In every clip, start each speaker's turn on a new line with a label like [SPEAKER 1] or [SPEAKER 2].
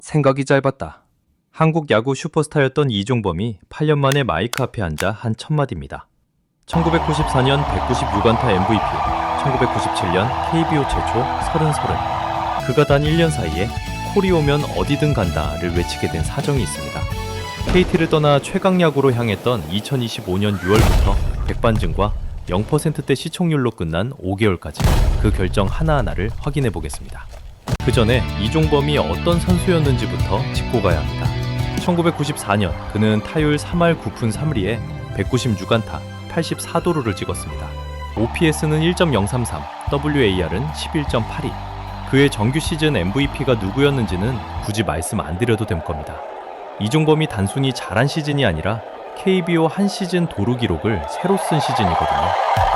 [SPEAKER 1] 생각이 짧았다. 한국 야구 슈퍼스타였던 이종범이 8년 만에 마이크 앞에 앉아 한 첫마디입니다. 1994년 196안타 MVP, 1997년 KBO 최초 30-30. 그가 단 1년 사이에 콜이 오면 어디든 간다를 외치게 된 사정이 있습니다. KT를 떠나 최강야구로 향했던 2025년 6월부터 백반증과 0%대 시청률로 끝난 5개월까지 그 결정 하나하나를 확인해 보겠습니다. 그 전에 이종범이 어떤 선수였는지부터 짚고 가야 합니다. 1994년 그는 타율 3할 9푼 3리에 196안타 84도루를 찍었습니다. OPS는 1.033, WAR은 11.82. 그의 정규 시즌 MVP가 누구였는지는 굳이 말씀 안 드려도 될 겁니다. 이종범이 단순히 잘한 시즌이 아니라 KBO 한 시즌 도루 기록을 새로 쓴 시즌이거든요.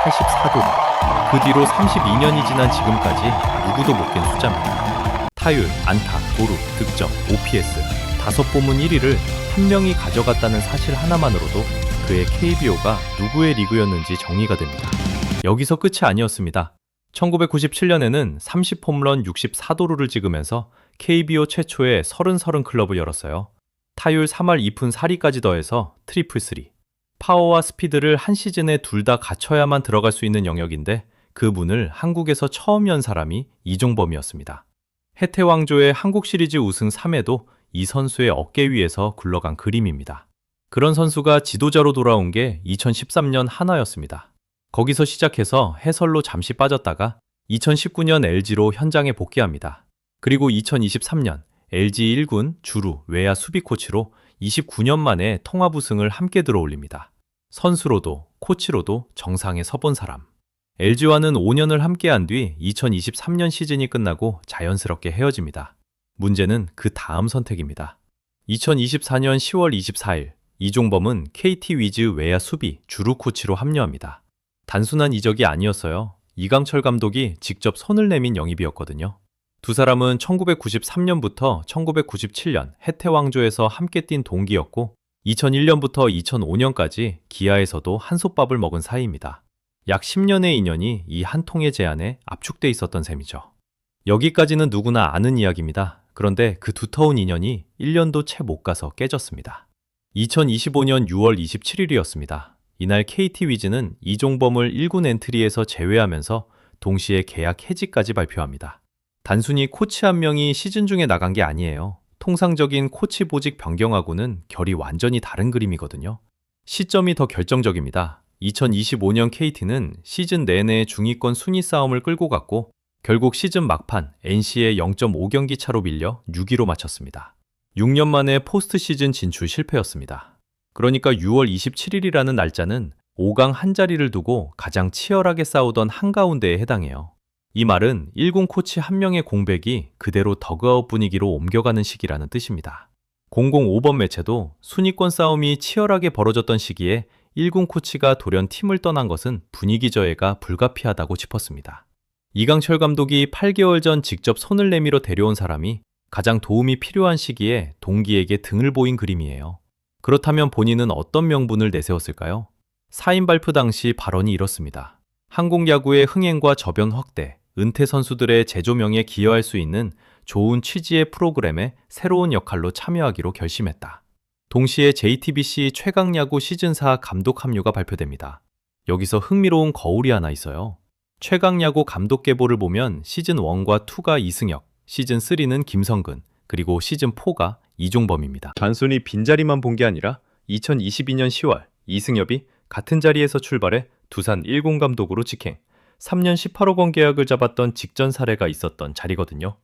[SPEAKER 1] 84도루. 그 뒤로 32년이 지난 지금까지 누구도 못 깬 숫자입니다. 타율, 안타, 도루, 득점, OPS 5부문 1위를 한 명이 가져갔다는 사실 하나만으로도 그의 KBO가 누구의 리그였는지 정의가 됩니다. 여기서 끝이 아니었습니다. 1997년에는 30홈런 64도루를 찍으면서 KBO 최초의 30-30 클럽을 열었어요. 타율 3할 2푼 4리까지 더해서 트리플 3. 파워와 스피드를 한 시즌에 둘 다 갖춰야만 들어갈 수 있는 영역인데 그 문을 한국에서 처음 연 사람이 이종범이었습니다. 해태왕조의 한국 시리즈 우승 3회도 이 선수의 어깨 위에서 굴러간 그림입니다. 그런 선수가 지도자로 돌아온 게 2013년 한화였습니다. 거기서 시작해서 해설로 잠시 빠졌다가 2019년 LG로 현장에 복귀합니다. 그리고 2023년 LG 1군 주루 외야 수비 코치로 29년 만에 통합 우승을 함께 들어올립니다. 선수로도 코치로도 정상에 서본 사람. LG와는 5년을 함께한 뒤 2023년 시즌이 끝나고 자연스럽게 헤어집니다. 문제는 그 다음 선택입니다. 2024년 10월 24일 이종범은 KT 위즈 외야 수비 주루 코치로 합류합니다. 단순한 이적이 아니었어요. 이강철 감독이 직접 손을 내민 영입이었거든요. 두 사람은 1993년부터 1997년 해태왕조에서 함께 뛴 동기였고 2001년부터 2005년까지 기아에서도 한솥밥을 먹은 사이입니다. 약 10년의 인연이 이 한 통의 제안에 압축돼 있었던 셈이죠. 여기까지는 누구나 아는 이야기입니다. 그런데 그 두터운 인연이 1년도 채 못 가서 깨졌습니다. 2025년 6월 27일이었습니다. 이날 KT 위즈는 이종범을 1군 엔트리에서 제외하면서 동시에 계약 해지까지 발표합니다. 단순히 코치 한 명이 시즌 중에 나간 게 아니에요. 통상적인 코치 보직 변경하고는 결이 완전히 다른 그림이거든요. 시점이 더 결정적입니다. 2025년 KT는 시즌 내내 중위권 순위 싸움을 끌고 갔고 결국 시즌 막판 NC의 0.5경기 차로 밀려 6위로 마쳤습니다. 6년 만에 포스트 시즌 진출 실패였습니다. 그러니까 6월 27일이라는 날짜는 5강 한 자리를 두고 가장 치열하게 싸우던 한가운데에 해당해요. 이 말은 1군 코치 한 명의 공백이 그대로 더그아웃 분위기로 옮겨가는 시기라는 뜻입니다. 005번 매체도 순위권 싸움이 치열하게 벌어졌던 시기에 1군 코치가 돌연 팀을 떠난 것은 분위기 저해가 불가피하다고 짚었습니다. 이강철 감독이 8개월 전 직접 손을 내밀어 데려온 사람이 가장 도움이 필요한 시기에 동기에게 등을 보인 그림이에요. 그렇다면 본인은 어떤 명분을 내세웠을까요? 사인 발표 당시 발언이 이렇습니다. 한국 야구의 흥행과 저변 확대, 은퇴 선수들의 재조명에 기여할 수 있는 좋은 취지의 프로그램에 새로운 역할로 참여하기로 결심했다. 동시에 JTBC 최강야구 시즌4 감독 합류가 발표됩니다. 여기서 흥미로운 거울이 하나 있어요. 최강야구 감독 계보를 보면 시즌1과 2가 이승엽, 시즌3는 김성근, 그리고 시즌4가 이종범입니다. 단순히 빈자리만 본 게 아니라 2022년 10월 이승엽이 같은 자리에서 출발해 두산 1군 감독으로 직행, 3년 18억 원 계약을 잡았던 직전 사례가 있었던 자리거든요.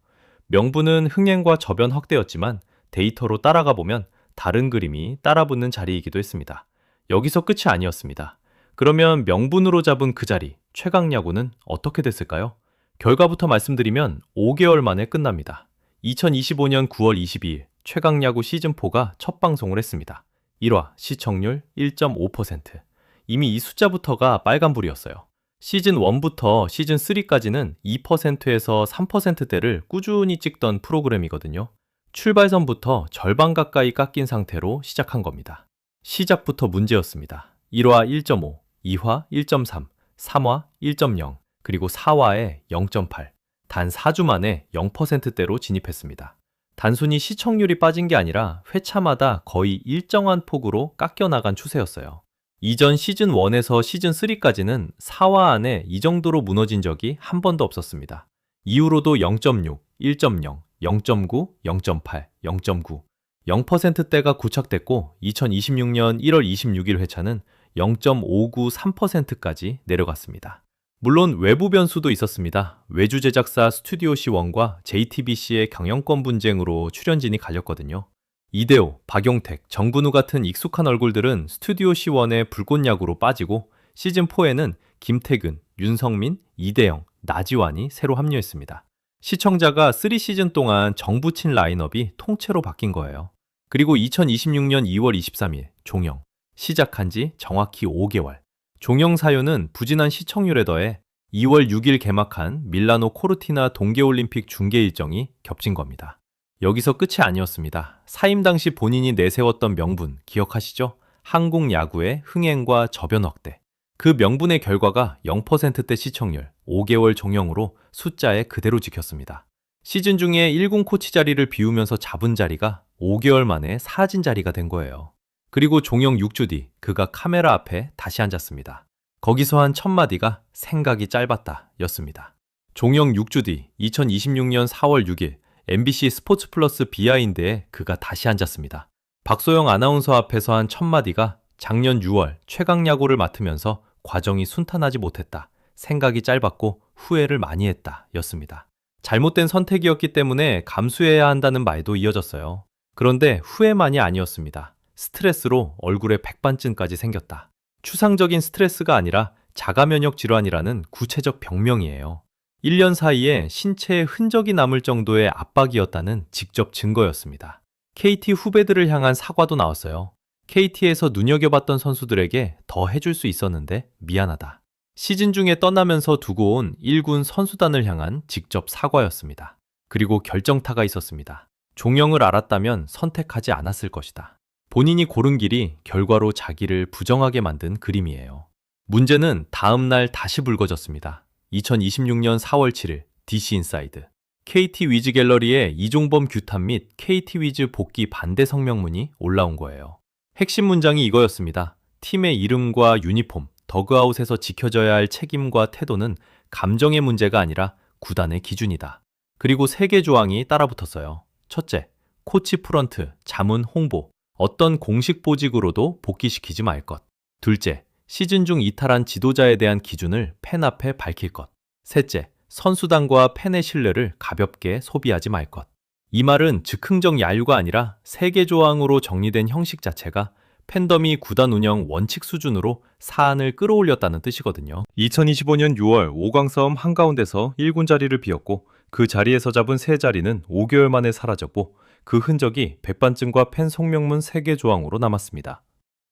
[SPEAKER 1] 명분은 흥행과 저변 확대였지만 데이터로 따라가 보면 다른 그림이 따라붙는 자리이기도 했습니다. 여기서 끝이 아니었습니다. 그러면 명분으로 잡은 그 자리, 최강야구는 어떻게 됐을까요? 결과부터 말씀드리면 5개월 만에 끝납니다. 2025년 9월 22일 최강야구 시즌4가 첫 방송을 했습니다. 1화 시청률 1.5%. 이미 이 숫자부터가 빨간불이었어요. 시즌1부터 시즌3까지는 2%에서 3%대를 꾸준히 찍던 프로그램이거든요. 출발선부터 절반 가까이 깎인 상태로 시작한 겁니다. 시작부터 문제였습니다. 1화 1.5, 2화 1.3, 3화 1.0, 그리고 4화에 0.8. 단 4주 만에 0%대로 진입했습니다. 단순히 시청률이 빠진 게 아니라 회차마다 거의 일정한 폭으로 깎여 나간 추세였어요. 이전 시즌 1에서 시즌 3까지는 4화 안에 이 정도로 무너진 적이 한 번도 없었습니다. 이후로도 0.6, 1.0, 0.9, 0.8, 0.9, 0%대가 구착됐고 2026년 1월 26일 회차는 0.593%까지 내려갔습니다. 물론 외부 변수도 있었습니다. 외주 제작사 스튜디오 C1과 JTBC의 경영권 분쟁으로 출연진이 갈렸거든요. 이대호, 박용택, 정근우 같은 익숙한 얼굴들은 스튜디오 C1의 불꽃야구로 빠지고 시즌4에는 김태근, 윤성민, 이대영, 나지완이 새로 합류했습니다. 시청자가 3시즌 동안 정붙인 라인업이 통째로 바뀐 거예요. 그리고 2026년 2월 23일 종영, 시작한 지 정확히 5개월. 종영 사유는 부진한 시청률에 더해 2월 6일 개막한 밀라노 코르티나 동계올림픽 중계 일정이 겹친 겁니다. 여기서 끝이 아니었습니다. 사임 당시 본인이 내세웠던 명분 기억하시죠? 한국 야구의 흥행과 저변 확대. 그 명분의 결과가 0%대 시청률, 5개월 종영으로 숫자에 그대로 지켰습니다. 시즌 중에 1군 코치 자리를 비우면서 잡은 자리가 5개월 만에 사진 자리가 된 거예요. 그리고 종영 6주 뒤 그가 카메라 앞에 다시 앉았습니다. 거기서 한 첫 마디가 생각이 짧았다 였습니다. 종영 6주 뒤 2026년 4월 6일 MBC 스포츠 플러스 비하인드에 그가 다시 앉았습니다. 박소영 아나운서 앞에서 한 첫 마디가 작년 6월 최강 야구를 맡으면서 과정이 순탄하지 못했다. 생각이 짧았고 후회를 많이 했다 였습니다. 잘못된 선택이었기 때문에 감수해야 한다는 말도 이어졌어요. 그런데 후회만이 아니었습니다. 스트레스로 얼굴에 백반증까지 생겼다. 추상적인 스트레스가 아니라 자가면역 질환이라는 구체적 병명이에요. 1년 사이에 신체에 흔적이 남을 정도의 압박이었다는 직접 증거였습니다. KT 후배들을 향한 사과도 나왔어요. KT에서 눈여겨봤던 선수들에게 더 해줄 수 있었는데 미안하다. 시즌 중에 떠나면서 두고 온 1군 선수단을 향한 직접 사과였습니다. 그리고 결정타가 있었습니다. 종영을 알았다면 선택하지 않았을 것이다. 본인이 고른 길이 결과로 자기를 부정하게 만든 그림이에요. 문제는 다음 날 다시 불거졌습니다. 2026년 4월 7일 DC 인사이드. KT 위즈 갤러리에 이종범 규탄 및 KT 위즈 복귀 반대 성명문이 올라온 거예요. 핵심 문장이 이거였습니다. 팀의 이름과 유니폼, 더그아웃에서 지켜져야 할 책임과 태도는 감정의 문제가 아니라 구단의 기준이다. 그리고 3개 조항이 따라붙었어요. 첫째, 코치 프런트, 자문 홍보, 어떤 공식 보직으로도 복귀시키지 말 것. 둘째, 시즌 중 이탈한 지도자에 대한 기준을 팬 앞에 밝힐 것. 셋째, 선수단과 팬의 신뢰를 가볍게 소비하지 말 것. 이 말은 즉흥적 야유가 아니라 3개 조항으로 정리된 형식 자체가 팬덤이 구단 운영 원칙 수준으로 사안을 끌어올렸다는 뜻이거든요. 2025년 6월 5강 싸움 한가운데서 1군 자리를 비웠고 그 자리에서 잡은 3자리는 5개월 만에 사라졌고 그 흔적이 백반증과 팬 성명문 3개 조항으로 남았습니다.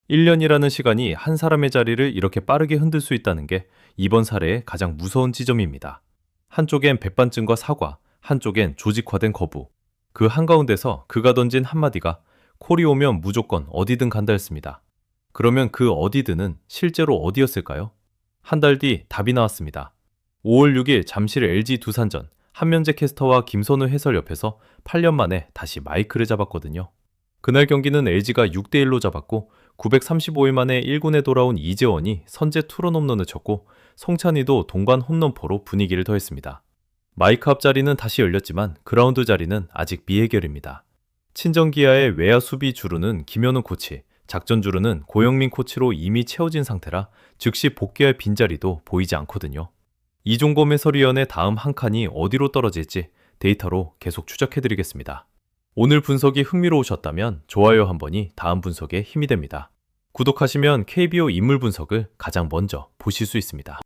[SPEAKER 1] 1년이라는 시간이 한 사람의 자리를 이렇게 빠르게 흔들 수 있다는 게 이번 사례의 가장 무서운 지점입니다. 한쪽엔 백반증과 사과, 한쪽엔 조직화된 거부. 그 한가운데서 그가 던진 한마디가 콜이 오면 무조건 어디든 간다 했습니다. 그러면 그 어디든은 실제로 어디였을까요? 한 달 뒤 답이 나왔습니다. 5월 6일 잠실 LG 두산전 한면재 캐스터와 김선우 해설 옆에서 8년 만에 다시 마이크를 잡았거든요. 그날 경기는 LG가 6대1로 잡았고 935일 만에 1군에 돌아온 이재원이 선제 투런 홈런을 쳤고 송찬희도 동반 홈런포로 분위기를 더했습니다. 마이크 앞 자리는 다시 열렸지만 그라운드 자리는 아직 미해결입니다. 친정기아의 외야 수비 주루는 김현우 코치, 작전 주루는 고영민 코치로 이미 채워진 상태라 즉시 복귀할 빈자리도 보이지 않거든요. 이종범 해설위원의 다음 한 칸이 어디로 떨어질지 데이터로 계속 추적해드리겠습니다. 오늘 분석이 흥미로우셨다면 좋아요 한 번이 다음 분석에 힘이 됩니다. 구독하시면 KBO 인물 분석을 가장 먼저 보실 수 있습니다.